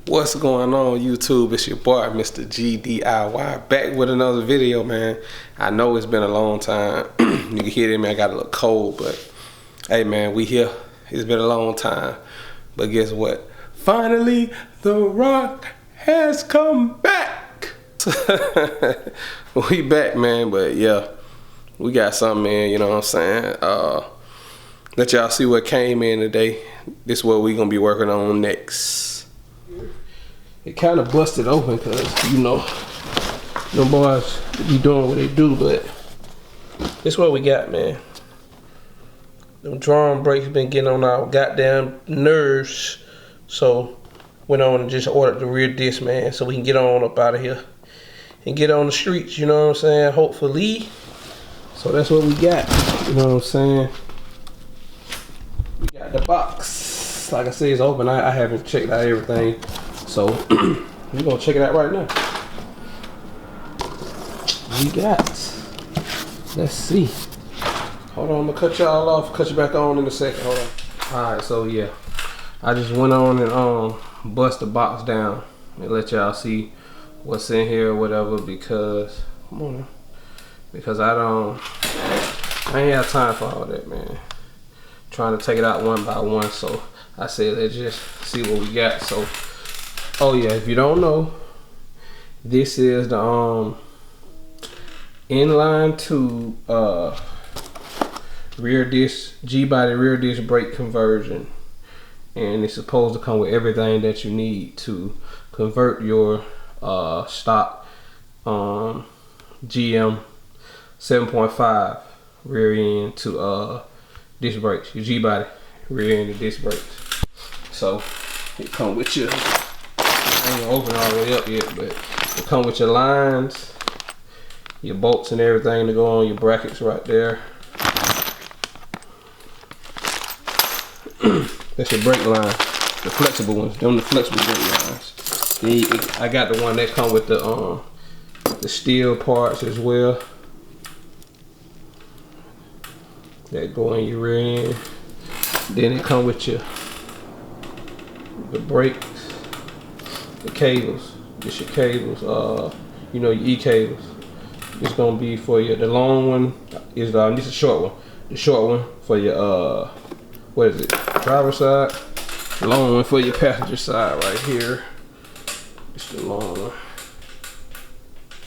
What's going on, YouTube? It's your boy, Mr. G.D.I.Y, back with another video, man. I know it's been a long time. You can hear it, man. I got a little cold, but hey, man, we here. It's been a long time, but guess what? Finally, The Rock has come back. We back, man. But yeah, we got something in. You know what I'm saying? Let y'all see what came in today. This is what we gonna be working on next. It kind of busted open because, you know, them boys be doing what they do, but this what we got, man. Them drum brakes been getting on our goddamn nerves, so went on and just ordered the rear disc, man, so we can get on up out of here and get on the streets, you know what I'm saying, hopefully. So that's what we got, you know what I'm saying. We got the box. Like I said, it's open. I haven't checked out everything. So we're gonna check it out right now. We got, let's see. Hold on, I'm gonna cut y'all off, cut you back on in a second. Hold on. Alright, so yeah. I just went on and bust the box down and let y'all see what's in here or whatever, because come on now. Because I ain't have time for all that, man. Trying to take it out one by one, so I said let's just see what we got. So oh yeah, if you don't know, this is the inline tube rear disc G.D.I.Y rear disc brake conversion, and it's supposed to come with everything that you need to convert your stock GM 7.5 rear end to disc brakes, your G.D.I.Y rear end to disc brakes. So it come with your, I ain't open all the way up yet, but it come with your lines, your bolts and everything to go on your brackets right there. That's your brake line, the flexible ones. Them the flexible brake lines. Then I got the one that come with the steel parts as well. That go in your rear end. Then it come with the brakes, the cables. Just your cables. You know, your E cables. It's gonna be for your, the long one is this is a short one. The short one for your what is it? Driver's side. The long one for your passenger side right here. It's the long one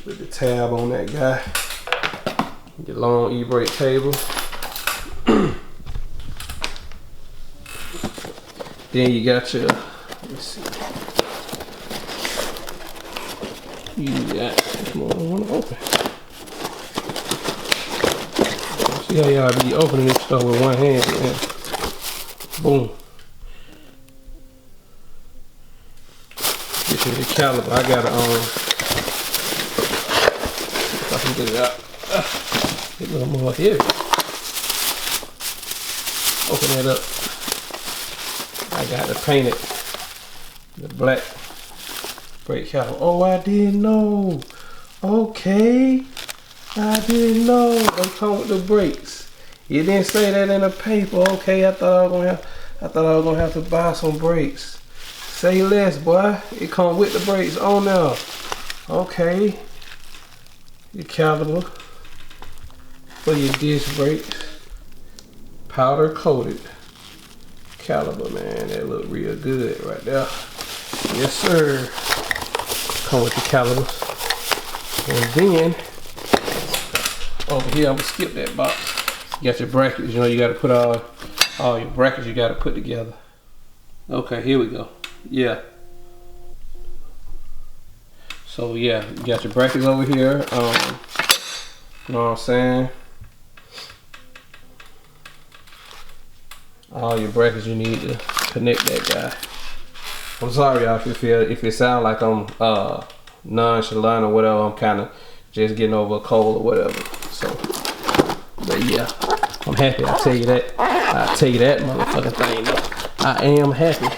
with the tab on that guy. Your long e-brake cable. Then you got your, let's see. You got this more than one open. See how y'all be opening this stuff with one hand, man. Boom. This is the caliper. I got if I can get it out. It's a little more heavy. Open that up. I got to paint it. The black brake caliper. Oh, I didn't know. Okay. I didn't know. They come with the brakes. You didn't say that in the paper. Okay, I thought I was gonna have to buy some brakes. Say less, boy. It come with the brakes on now. Okay. Your caliper for your disc brakes. Powder coated caliper, man. That look real good right there. Yes, sir. Come with the calipers. And then over here, I'm gonna skip that box. You got your brackets. You know, you gotta put all your brackets you gotta put together. Okay, here we go. Yeah. So yeah, you got your brackets over here. You know what I'm saying? All your brackets you need to connect that guy. I'm sorry y'all if it sound like I'm nonchalant or whatever. I'm kind of just getting over a cold or whatever. So, but yeah, I'm happy. I'll tell you that. I'll tell you that motherfucking thing. I am happy.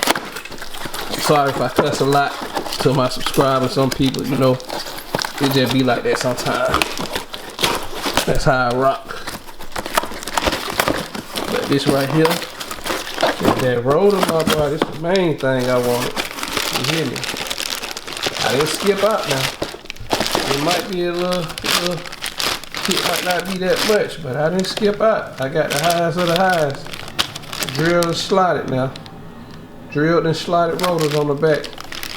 I'm sorry if I cuss a lot to my subscribers. Some people, you know, it just be like that sometimes. That's how I rock. But this right here, that rotor, my boy, this is the main thing I wanted. You hear me? I didn't skip out now. It might be a little it might not be that much, but I didn't skip out. I got the highest of the highs. Drilled and slotted now. Drilled and slotted rotors on the back.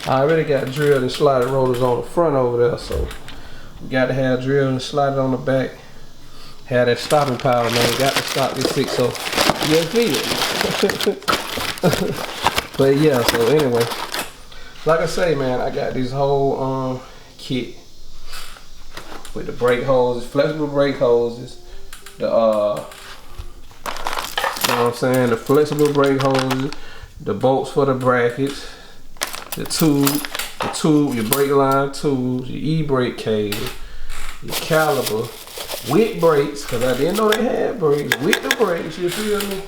I already got drilled and slotted rotors on the front over there, so we got to have drilled and slotted on the back. Have that stopping power, man. Got to stop this 6, so you feel it. But yeah, so anyway, like I say, man, I got this whole kit with the brake hoses, flexible brake hoses, the you know what I'm saying, the flexible brake hoses, the bolts for the brackets, the tube, your brake line tubes, your e-brake cable, your caliper, with brakes, because I didn't know they had brakes, with the brakes, you feel me?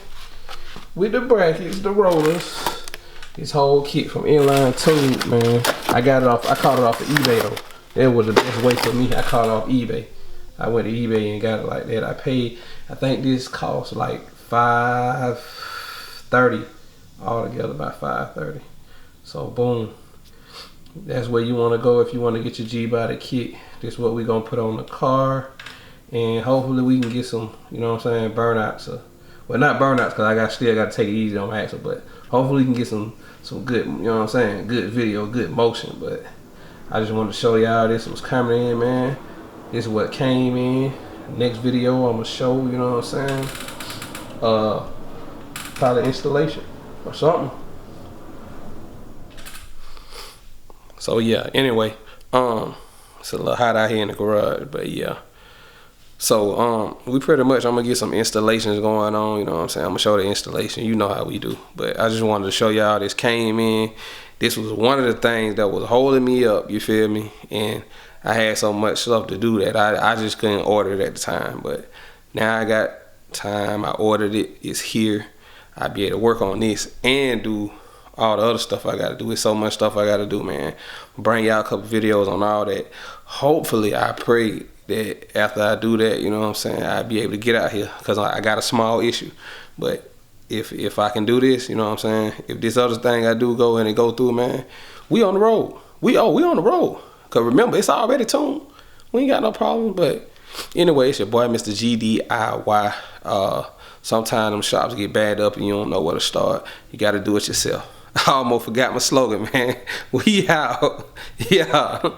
With the brackets, the rollers, this whole kit from inline tube, man. I caught it off of eBay though. That was the best way for me. I caught it off eBay. I went to eBay and got it like that. I think this cost like $530 altogether, about $530. So boom. That's where you want to go if you want to get your G.D.I.Y kit. This is what we're going to put on the car. And hopefully we can get some, you know what I'm saying, burnouts. Well, not burnouts, because I still got to take it easy on my axle, but hopefully we can get some good, you know what I'm saying, good video, good motion. But I just wanted to show y'all this was coming in, man. This is what came in. Next video I'm going to show, you know what I'm saying, probably installation or something. So yeah, anyway, it's a little hot out here in the garage, but yeah. So we pretty much, I'm gonna get some installations going on, you know what I'm saying? I'm gonna show the installation, you know how we do. But I just wanted to show y'all this came in. This was one of the things that was holding me up, you feel me? And I had so much stuff to do that I just couldn't order it at the time. But now I got time, I ordered it, it's here. I'll be able to work on this and do all the other stuff I gotta do. It's so much stuff I gotta do, man. Bring y'all a couple videos on all that. Hopefully, I pray that after I do that, you know what I'm saying, I'll be able to get out here, because I got a small issue. But if I can do this, you know what I'm saying, if this other thing I do go in and go through, man, we on the road. We on the road. Because remember, it's already tuned. We ain't got no problem. But anyway, it's your boy, Mr. G.D.I.Y. Sometimes them shops get bagged up and you don't know where to start. You got to do it yourself. I almost forgot my slogan, man. We out. Yeah.